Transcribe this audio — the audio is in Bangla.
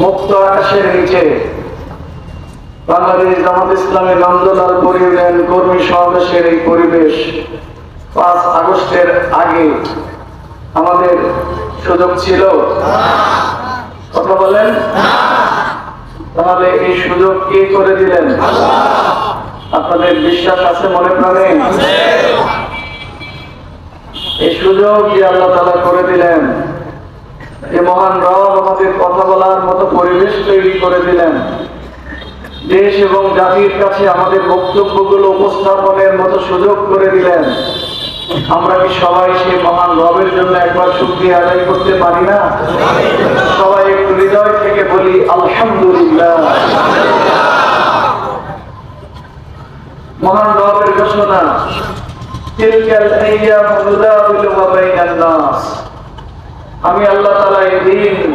মুক্ত আকাশের নিচে বাংলাদেশ জামাত ইসলামী নন্দলাল পরিবহন কর্মী সমাবেশের এই পরিবেশ 5 আগস্টের আগে আমাদের সুযোগ ছিল? কথা বলেন। তাহলে এই সুযোগ কে করে দিলেন? আপনাদের বিশ্বাস আছে মনে প্রাণে? এই সুযোগ যে আল্লাহ তাআলা করে দিলেন, যে মহান রব আমাদের কথা বলার মতো পরিবেশ তৈরি করে দিলেন, দেশ এবং জাতির কাছে আমাদের বক্তব্যগুলো উপস্থাপনের মতো সুযোগ করে দিলেন, আমরা কি সবাই সেই মহান রবের জন্য একবার শুকরিয়া আদায় করতে পারি না? সবাই একটু হৃদয় থেকে বলি আলহামদুলিল্লাহ। মহান রবের ঘোষণা, তিলকাল আইয়ামু নুদাবিলুহা বাইনান নাস। আমি আল্লাহ তাআলা এই দিন